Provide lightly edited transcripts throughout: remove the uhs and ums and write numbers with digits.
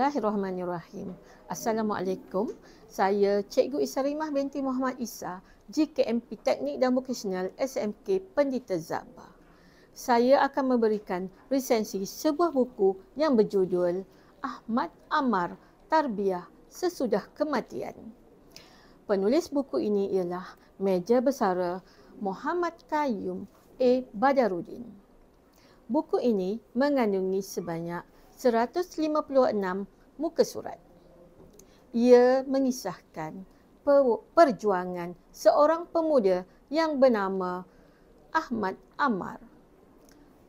Bismillahirrahmanirrahim. Assalamualaikum. Saya Cikgu Isarimah binti Muhammad Isa, GKMP Teknik dan Vokasional SMK Pendita Zabah. Saya akan memberikan resensi sebuah buku yang berjudul Ahmad Ammar, Tarbiyah Sesudah Kematian. Penulis buku ini ialah Meja Besara Muhammad Qayyum A. Badarudin. Buku ini mengandungi sebanyak 156 muka surat. Ia mengisahkan perjuangan seorang pemuda yang bernama Ahmad Ammar.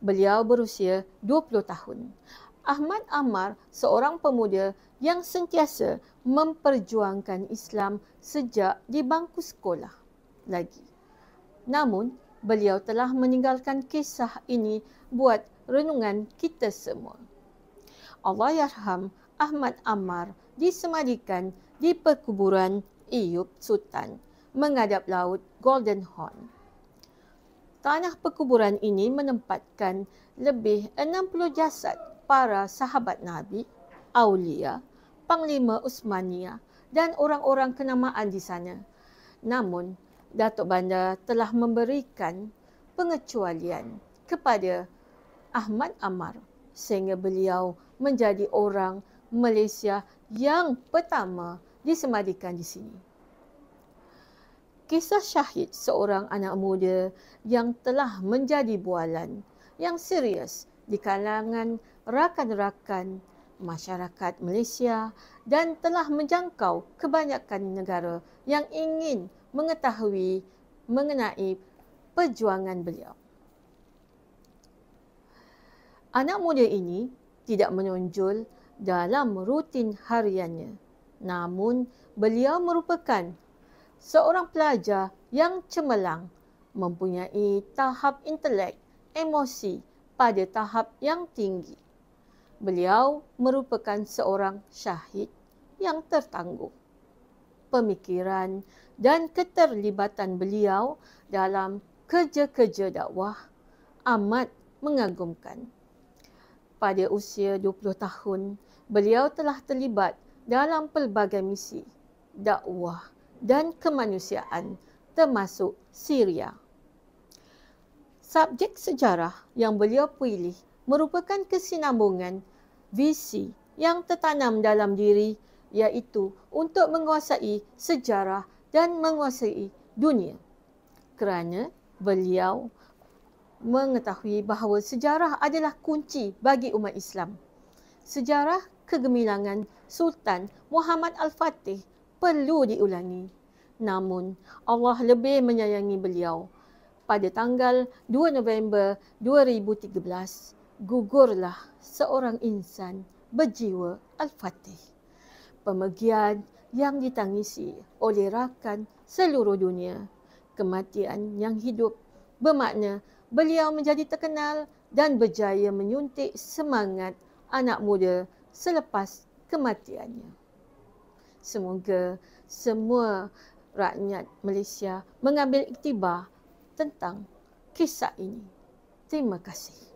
Beliau berusia 20 tahun. Ahmad Ammar seorang pemuda yang sentiasa memperjuangkan Islam sejak di bangku sekolah lagi. Namun, beliau telah meninggalkan kisah ini buat renungan kita semua. Allahyarham Ahmad Ammar disemadikan di perkuburan Eyub Sultan menghadap laut Golden Horn. Tanah perkuburan ini menempatkan lebih 60 jasad para sahabat Nabi, Aulia, Panglima Uthmaniyah dan orang-orang kenamaan di sana. Namun, Datuk Bandar telah memberikan pengecualian kepada Ahmad Ammar sehingga beliau menjadi orang Malaysia yang pertama disemadikan di sini. Kisah syahid seorang anak muda yang telah menjadi bualan yang serius di kalangan rakan-rakan masyarakat Malaysia dan telah menjangkau kebanyakan negara yang ingin mengetahui mengenai perjuangan beliau. Anak muda ini tidak menonjol dalam rutin hariannya. Namun, beliau merupakan seorang pelajar yang cemerlang, mempunyai tahap intelek, emosi pada tahap yang tinggi. Beliau merupakan seorang syahid yang tertangguh. Pemikiran dan keterlibatan beliau dalam kerja-kerja dakwah amat mengagumkan. Pada usia 20 tahun, beliau telah terlibat dalam pelbagai misi, dakwah dan kemanusiaan termasuk Syria. Subjek sejarah yang beliau pilih merupakan kesinambungan visi yang tertanam dalam diri, iaitu untuk menguasai sejarah dan menguasai dunia. Kerana beliau mengetahui bahawa sejarah adalah kunci bagi umat Islam. Sejarah kegemilangan Sultan Muhammad Al-Fatih perlu diulangi. Namun, Allah lebih menyayangi beliau. Pada tanggal 2 November 2013, gugurlah seorang insan berjiwa Al-Fatih. Pemergian yang ditangisi oleh rakan seluruh dunia. Kematian yang hidup bermakna beliau menjadi terkenal dan berjaya menyuntik semangat anak muda selepas kematiannya. Semoga semua rakyat Malaysia mengambil iktibar tentang kisah ini. Terima kasih.